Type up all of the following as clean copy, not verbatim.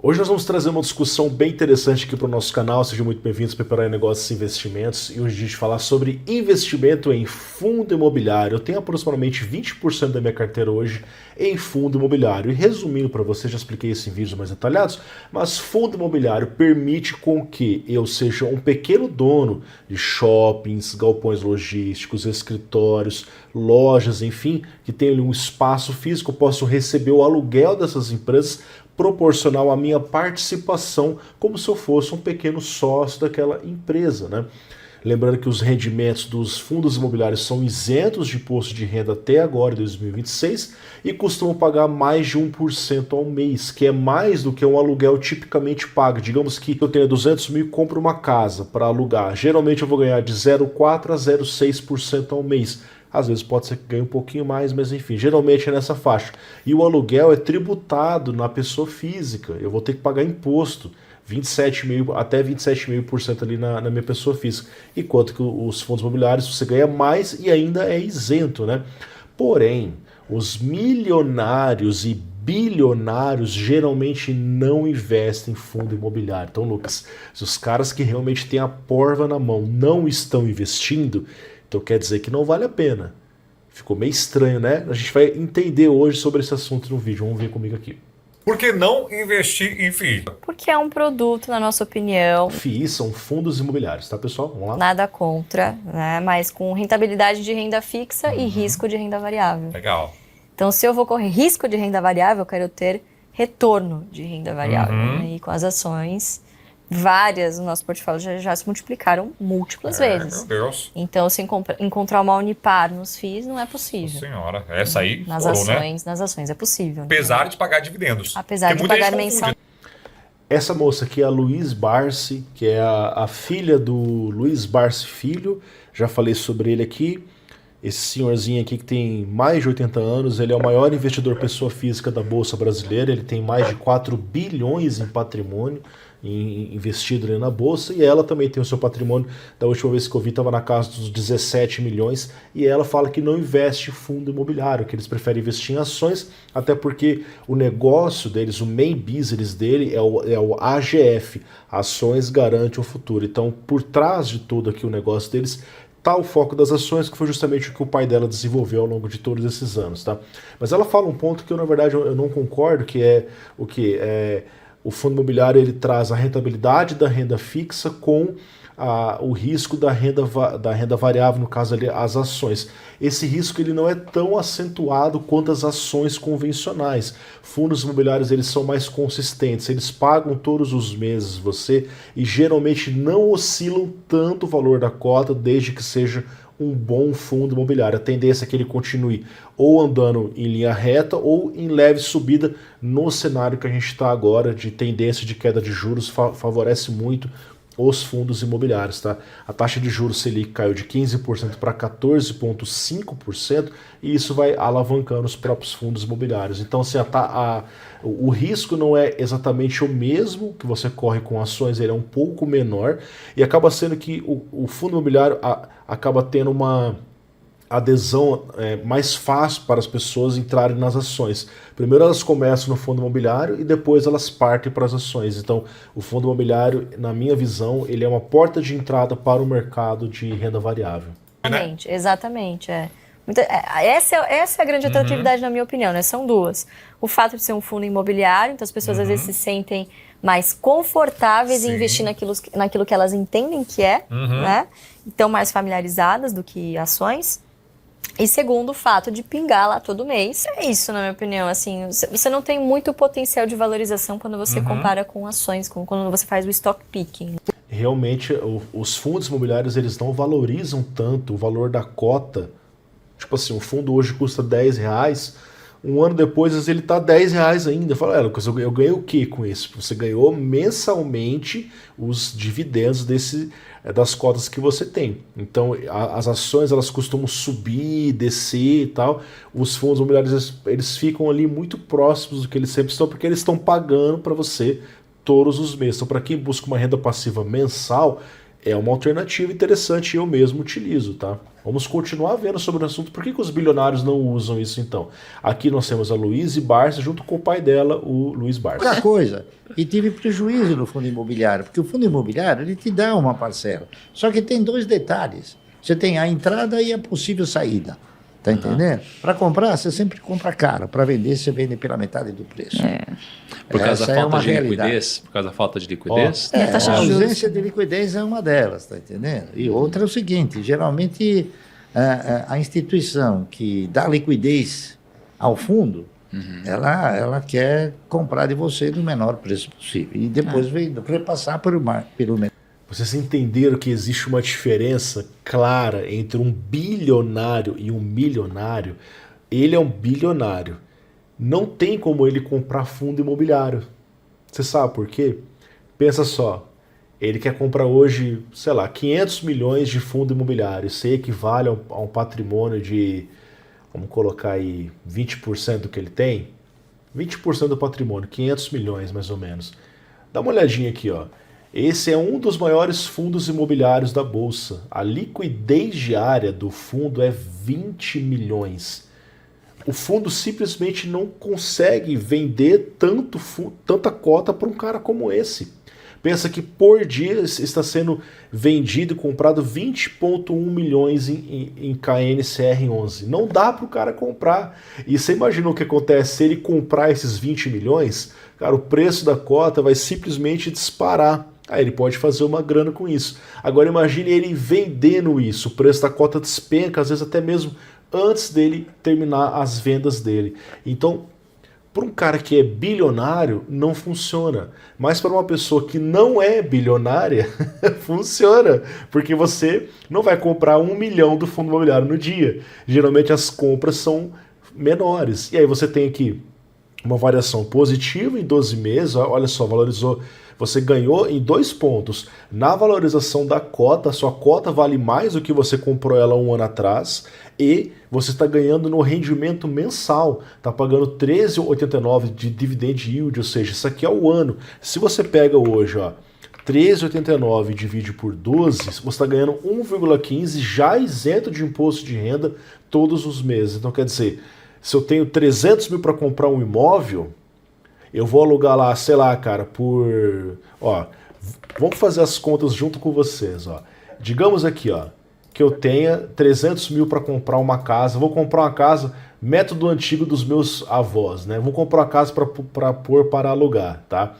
Hoje nós vamos trazer uma discussão bem interessante aqui para o nosso canal. Sejam muito bem-vindos para Preparar Negócios e Investimentos. E hoje a gente vai falar sobre investimento em fundo imobiliário. Eu tenho aproximadamente 20% da minha carteira hoje em fundo imobiliário. E resumindo para você, já expliquei isso em vídeos mais detalhados, mas fundo imobiliário permite com que eu seja um pequeno dono de shoppings, galpões logísticos, escritórios, lojas, enfim, que tenha ali um espaço físico, eu posso receber o aluguel dessas empresas proporcional à minha participação, como se eu fosse um pequeno sócio daquela empresa, né? Lembrando que os rendimentos dos fundos imobiliários são isentos de imposto de renda até agora, 2026, e costumam pagar mais de 1% ao mês, que é mais do que um aluguel tipicamente paga. Digamos que eu tenha 200 mil e compro uma casa para alugar. Geralmente eu vou ganhar de 0,4% a 0,6% ao mês. Às vezes pode ser que ganhe um pouquinho mais, mas enfim, geralmente é nessa faixa. E o aluguel é tributado na pessoa física. Eu vou ter que pagar imposto, 27,5% até 27,5% ali na minha pessoa física. Enquanto que os fundos imobiliários você ganha mais e ainda é isento, né? Porém, os milionários e bilionários geralmente não investem em fundo imobiliário. Então, Lucas, se os caras que realmente têm a porva na mão não estão investindo, então quer dizer que não vale a pena. Ficou meio estranho, né? A gente vai entender hoje sobre esse assunto no vídeo. Vamos ver comigo aqui. Por que não investir em FII? Porque é um produto, na nossa opinião, FII são fundos imobiliários, tá, pessoal? Vamos lá. nada contra, né? Mas com rentabilidade de renda fixa e risco de renda variável. Legal. Então, se eu vou correr risco de renda variável, eu quero ter retorno de renda variável. Né? E com as ações, várias no nosso portfólio já se multiplicaram múltiplas vezes. Meu Deus. Então, se encontrar uma Unipar nos FIIs, não é possível. Senhora, essa aí Nas estourou, né? ações, nas ações é possível. Apesar de pagar dividendos. Apesar Porque de muita pagar gente mensal. confunde. Essa moça aqui é a Luiz Barsi, que é a filha do Luiz Barsi Filho. Já falei sobre ele aqui. Esse senhorzinho aqui que tem mais de 80 anos, ele é o maior investidor pessoa física da Bolsa Brasileira. Ele tem mais de 4 bilhões em patrimônio investido ali na Bolsa. E ela também tem o seu patrimônio, da última vez que eu vi, estava na casa dos 17 milhões. E ela fala que não investe em fundo imobiliário, que eles preferem investir em ações, até porque o negócio deles, o main business dele é o AGF, Ações Garante o Futuro. Então, por trás de todo aqui o negócio deles, tá o foco das ações, que foi justamente o que o pai dela desenvolveu ao longo de todos esses anos, tá? Mas ela fala um ponto que eu, na verdade, eu não concordo, que é o que? O fundo imobiliário ele traz a rentabilidade da renda fixa com o risco da renda variável, no caso ali as ações. Esse risco ele não é tão acentuado quanto as ações convencionais. Fundos imobiliários eles são mais consistentes, eles pagam todos os meses você e geralmente não oscilam tanto o valor da cota desde que seja um bom fundo imobiliário. A tendência é que ele continue ou andando em linha reta ou em leve subida no cenário que a gente está agora de tendência de queda de juros, favorece muito os fundos imobiliários, tá? A taxa de juros Selic caiu de 15% para 14,5% e isso vai alavancando os próprios fundos imobiliários. Então, assim, o risco não é exatamente o mesmo que você corre com ações, ele é um pouco menor e acaba sendo que o fundo imobiliário acaba tendo uma adesão mais fácil para as pessoas entrarem nas ações. Primeiro elas começam no fundo imobiliário e depois elas partem para as ações. Então, o fundo imobiliário, na minha visão, ele é uma porta de entrada para o mercado de renda variável. Exatamente. Essa é a grande atratividade, na minha opinião, né? São duas. O fato de ser um fundo imobiliário, então as pessoas às vezes se sentem mais confortáveis em investir naquilo que elas entendem que é, né? Estão mais familiarizadas do que ações. E segundo, o fato de pingar lá todo mês. É isso, na minha opinião. Assim, você não tem muito potencial de valorização quando você compara com ações, quando você faz o stock picking. Realmente, os fundos imobiliários eles não valorizam tanto o valor da cota. Tipo assim, o fundo hoje custa R$10, um ano depois ele tá R$10 ainda. Fala, Lucas, eu ganhei o que com isso? Você ganhou mensalmente os dividendos das cotas que você tem. Então, as ações elas costumam subir, descer e tal. Os fundos imobiliários eles ficam ali muito próximos do que eles sempre estão, porque eles estão pagando para você todos os meses. Então, para quem busca uma renda passiva mensal, é uma alternativa interessante e eu mesmo utilizo, tá? Vamos continuar vendo sobre o assunto. Por que os bilionários não usam isso então? Aqui nós temos a Louise Barsi junto com o pai dela, o Luiz Barsi. Outra coisa, e tive prejuízo no fundo imobiliário, porque o fundo imobiliário ele te dá uma parcela. Só que tem 2 detalhes. Você tem a entrada e a possível saída. Tá entendendo? Para comprar, você sempre compra caro. Para vender, você vende pela metade do preço. Por causa da falta de realidade. liquidez? Por causa da falta de liquidez? E a taxa A de juros? ausência de liquidez é uma delas, tá entendendo? E outra é o seguinte, geralmente a instituição que dá liquidez ao fundo, ela quer comprar de você no menor preço possível. E depois vem repassar pelo mercado. Vocês entenderam que existe uma diferença clara entre um bilionário e um milionário? Ele é um bilionário. Não tem como ele comprar fundo imobiliário. Você sabe por quê? Pensa só. Ele quer comprar hoje, sei lá, 500 milhões de fundo imobiliário. Isso equivale a um patrimônio de, vamos colocar aí, 20% do que ele tem? 20% do patrimônio, 500 milhões mais ou menos. Dá uma olhadinha aqui, ó. Esse é um dos maiores fundos imobiliários da Bolsa. A liquidez diária do fundo é 20 milhões. O fundo simplesmente não consegue vender tanta cota para um cara como esse. Pensa que por dia está sendo vendido e comprado 20,1 milhões em KNCR11. Não dá para o cara comprar. E você imagina o que acontece se ele comprar esses 20 milhões? Cara, o preço da cota vai simplesmente disparar. Aí ele pode fazer uma grana com isso. Agora imagine ele vendendo isso. O preço da cota despenca, às vezes até mesmo antes dele terminar as vendas dele. Então, para um cara que é bilionário, não funciona. Mas para uma pessoa que não é bilionária, funciona. Porque você não vai comprar 1 milhão do fundo imobiliário no dia. Geralmente as compras são menores. E aí você tem aqui uma variação positiva em 12 meses. Olha só, valorizou. Você ganhou em 2 pontos. Na valorização da cota, a sua cota vale mais do que você comprou ela 1 ano atrás. E você está ganhando no rendimento mensal. Está pagando 13,89 de dividend yield, ou seja, isso aqui é o ano. Se você pega hoje, ó, 13,89 e divide por 12, você está ganhando 1,15 já isento de imposto de renda todos os meses. Então quer dizer, se eu tenho 300 mil para comprar um imóvel, eu vou alugar lá, sei lá, cara, por... Ó, vamos fazer as contas junto com vocês, ó. Digamos aqui, ó, que eu tenha 300 mil para comprar uma casa. Vou comprar uma casa, método antigo dos meus avós, né? Vou comprar uma casa para pôr para alugar, tá?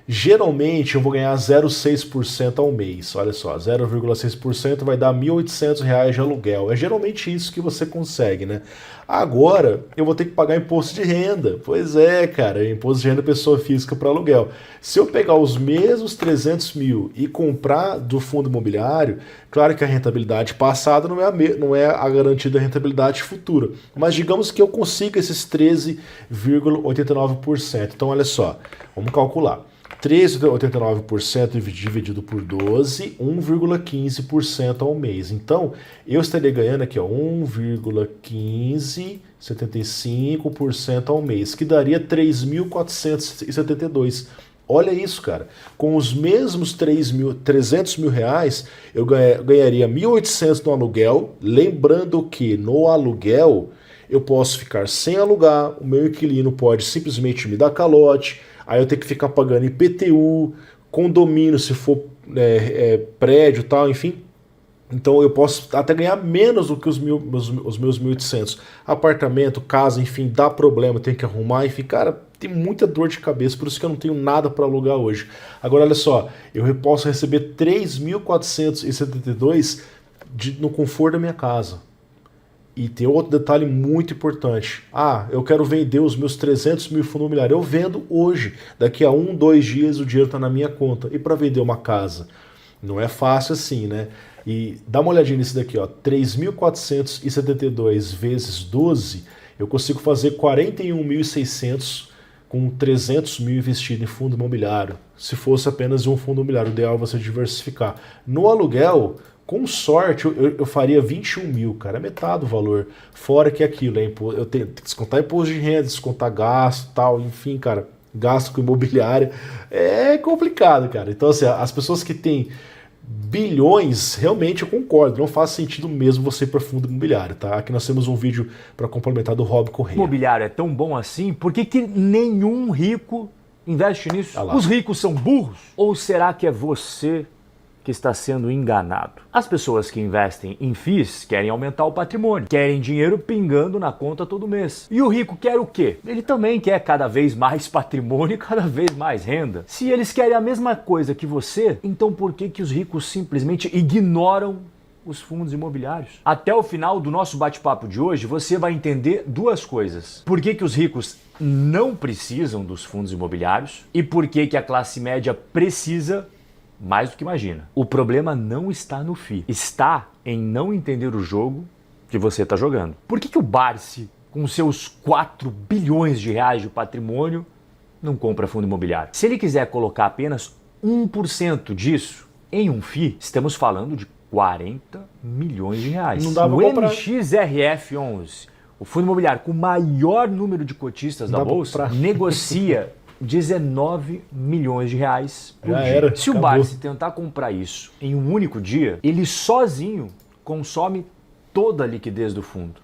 Geralmente eu vou ganhar 0,6% ao mês. Olha só, 0,6% vai dar R$ 1.800 de aluguel. É geralmente isso que você consegue, né? Agora eu vou ter que pagar imposto de renda. Pois é, cara, imposto de renda pessoa física para aluguel. Se eu pegar os mesmos 300 mil e comprar do fundo imobiliário, claro que a rentabilidade passada não é a garantida rentabilidade futura. Mas digamos que eu consiga esses 13,89%. Então olha só, vamos calcular. 13,89% dividido por 12, 1,15% ao mês. Então, eu estaria ganhando aqui 1,1575% ao mês, que daria 3.472. Olha isso, cara. Com os mesmos 300 mil reais, eu ganharia 1.800 no aluguel. Lembrando que no aluguel eu posso ficar sem alugar, o meu inquilino pode simplesmente me dar calote. Aí eu tenho que ficar pagando IPTU, condomínio, se for prédio e tal, enfim. Então eu posso até ganhar menos do que os meus 1.800. Apartamento, casa, enfim, dá problema, tem que arrumar, enfim, cara, tem muita dor de cabeça, por isso que eu não tenho nada para alugar hoje. Agora, olha só, eu posso receber 3.472 no conforto da minha casa. E tem outro detalhe muito importante. Ah, eu quero vender os meus 300 mil fundo imobiliário. Eu vendo hoje. Daqui a 1, 2 dias o dinheiro está na minha conta. E para vender uma casa? Não é fácil assim, né? E dá uma olhadinha nisso daqui, ó. 3.472 vezes 12, eu consigo fazer 41.600 com 300 mil investido em fundo imobiliário. Se fosse apenas um fundo imobiliário, o ideal é você diversificar. No aluguel, com sorte, eu faria 21 mil, cara, é metade do valor. Fora que aquilo, eu tenho que descontar imposto de renda, descontar gasto e tal, enfim, cara, gasto com imobiliária. É complicado, cara. Então, assim, as pessoas que têm bilhões, realmente eu concordo, não faz sentido mesmo você ir para fundo imobiliário, tá? Aqui nós temos um vídeo para complementar do Rob Correia. Imobiliário é tão bom assim, por que nenhum rico investe nisso? Os ricos são burros? Ou será que é você que está sendo enganado? As pessoas que investem em FIIs querem aumentar o patrimônio, querem dinheiro pingando na conta todo mês. E o rico quer o quê? Ele também quer cada vez mais patrimônio e cada vez mais renda. Se eles querem a mesma coisa que você, então por que os ricos simplesmente ignoram os fundos imobiliários? Até o final do nosso bate-papo de hoje, você vai entender duas coisas. Por que os ricos não precisam dos fundos imobiliários e por que a classe média precisa mais do que imagina. O problema não está no FII, está em não entender o jogo que você está jogando. Por que o Barsi, com seus 4 bilhões de reais de patrimônio, não compra fundo imobiliário? Se ele quiser colocar apenas 1% disso em um FII, estamos falando de 40 milhões de reais. Não dá pra o comprar. MXRF11, o fundo imobiliário com o maior número de cotistas da Bolsa, negocia 19 milhões de reais por dia. Se o Barsi tentar comprar isso em um único dia, ele sozinho consome toda a liquidez do fundo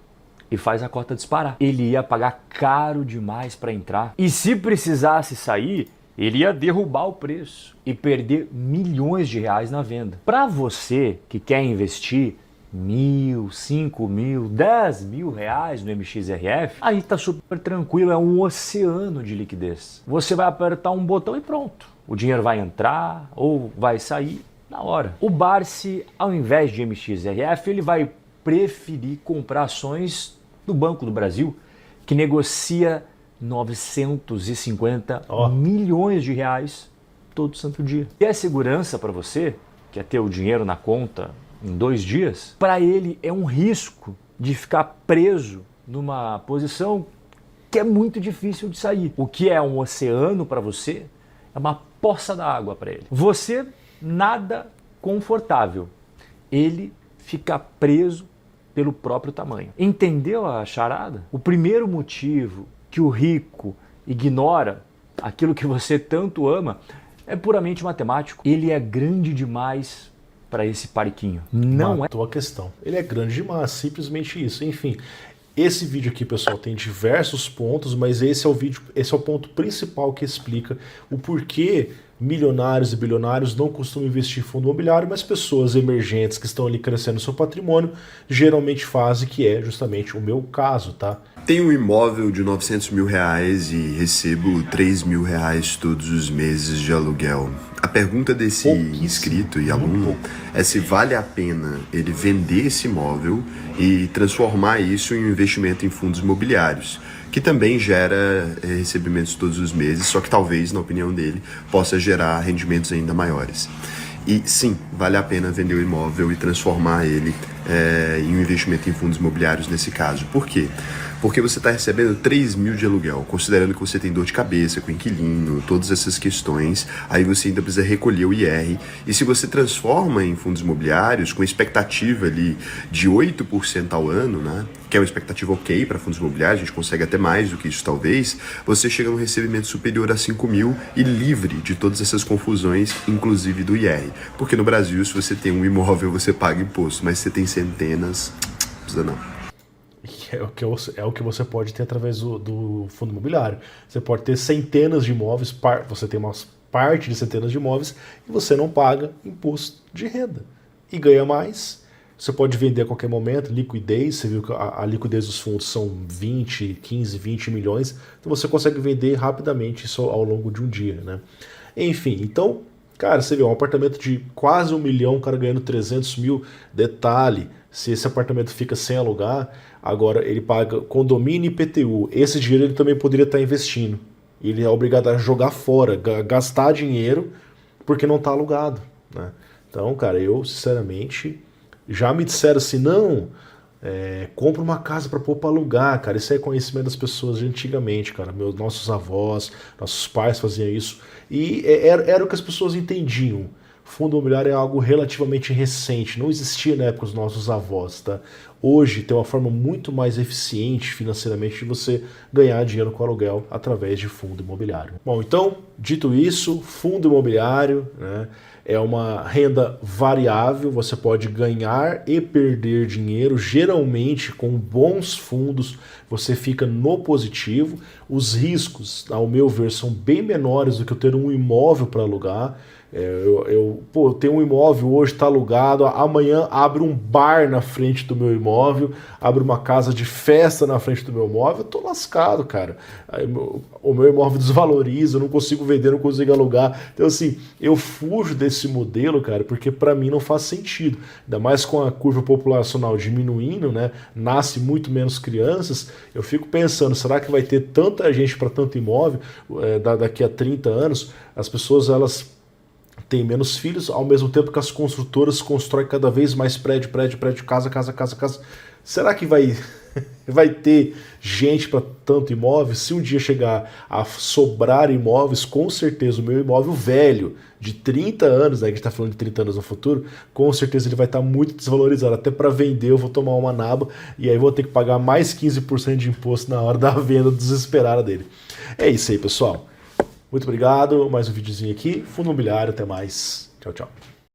e faz a cota disparar. Ele ia pagar caro demais para entrar. E se precisasse sair, ele ia derrubar o preço e perder milhões de reais na venda. Para você que quer investir 1.000, 5.000, 10.000 reais no MXRF, aí tá super tranquilo, é um oceano de liquidez. Você vai apertar um botão e pronto. O dinheiro vai entrar ou vai sair na hora. O Barsi, ao invés de MXRF, ele vai preferir comprar ações do Banco do Brasil, que negocia 950 milhões de reais todo santo dia. E é segurança para você, que é ter o dinheiro na conta em 2 dias? Para ele é um risco de ficar preso numa posição que é muito difícil de sair. O que é um oceano para você é uma poça d'água para ele. Você nada confortável. Ele fica preso pelo próprio tamanho. Entendeu a charada? O primeiro motivo que o rico ignora aquilo que você tanto ama é puramente matemático. Ele é grande demais para esse parquinho. Não Matou a questão. Ele é grande demais, simplesmente isso. Enfim, esse vídeo aqui, pessoal, tem diversos pontos, mas esse é o ponto principal que explica o porquê milionários e bilionários não costumam investir em fundo imobiliário, mas pessoas emergentes que estão ali crescendo seu patrimônio geralmente fazem, que é justamente o meu caso, tá? Tenho um imóvel de 900 mil reais e recebo 3 mil reais todos os meses de aluguel. A pergunta desse inscrito e aluno é se vale a pena ele vender esse imóvel e transformar isso em um investimento em fundos imobiliários, que também gera recebimentos todos os meses, só que talvez, na opinião dele, possa gerar rendimentos ainda maiores. E sim, vale a pena vender o imóvel e transformar ele em um investimento em fundos imobiliários nesse caso. Por quê? Porque você está recebendo 3 mil de aluguel, considerando que você tem dor de cabeça com o inquilino, todas essas questões, aí você ainda precisa recolher o IR. E se você transforma em fundos imobiliários, com expectativa ali de 8% ao ano, né, que é uma expectativa ok para fundos imobiliários, a gente consegue até mais do que isso talvez, você chega num recebimento superior a 5 mil e livre de todas essas confusões, inclusive do IR. Porque no Brasil, se você tem um imóvel, você paga imposto, mas se você tem centenas, não precisa não. É o que você pode ter através do fundo imobiliário. Você pode ter centenas de imóveis, você tem uma parte de centenas de imóveis e você não paga imposto de renda. E ganha mais. Você pode vender a qualquer momento, liquidez, você viu que a liquidez dos fundos são 15, 20 milhões, então você consegue vender rapidamente isso ao longo de um dia, né? Enfim, então, cara, você vê um apartamento de quase 1 milhão, o cara ganhando 300 mil, detalhe, se esse apartamento fica sem alugar, agora ele paga condomínio e IPTU. Esse dinheiro ele também poderia estar investindo. Ele é obrigado a jogar fora, gastar dinheiro porque não está alugado, né? Então, cara, eu sinceramente já me disseram assim, não, compra uma casa para pôr para alugar, cara. Isso é conhecimento das pessoas de antigamente, cara. Nossos avós, nossos pais faziam isso e era o que as pessoas entendiam. Fundo imobiliário é algo relativamente recente, não existia na época dos nossos avós, tá? Hoje tem uma forma muito mais eficiente financeiramente de você ganhar dinheiro com aluguel através de fundo imobiliário. Bom, então, dito isso, fundo imobiliário, né? é uma renda variável, você pode ganhar e perder dinheiro, geralmente com bons fundos você fica no positivo. Os riscos, ao meu ver, são bem menores do que eu ter um imóvel para alugar. Eu tenho um imóvel hoje, está alugado, amanhã abre um bar na frente do meu imóvel, abre uma casa de festa na frente do meu imóvel, eu tô lascado, cara. O meu imóvel desvaloriza, eu não consigo vender, não consigo alugar. Então, assim, eu fujo desse modelo, cara, porque para mim não faz sentido. Ainda mais com a curva populacional diminuindo, né? Nasce muito menos crianças. Eu fico pensando, será que vai ter tanta gente para tanto imóvel daqui a 30 anos? As pessoas, elas tem menos filhos, ao mesmo tempo que as construtoras constroem cada vez mais prédio, casa. Será que vai ter gente para tanto imóvel? Se um dia chegar a sobrar imóveis, com certeza o meu imóvel velho, de 30 anos, né, que a gente está falando de 30 anos no futuro, com certeza ele vai estar muito desvalorizado. Até para vender eu vou tomar uma naba e aí vou ter que pagar mais 15% de imposto na hora da venda desesperada dele. É isso aí, pessoal. Muito obrigado, mais um videozinho aqui. Fundo Imobiliário, até mais. Tchau, tchau.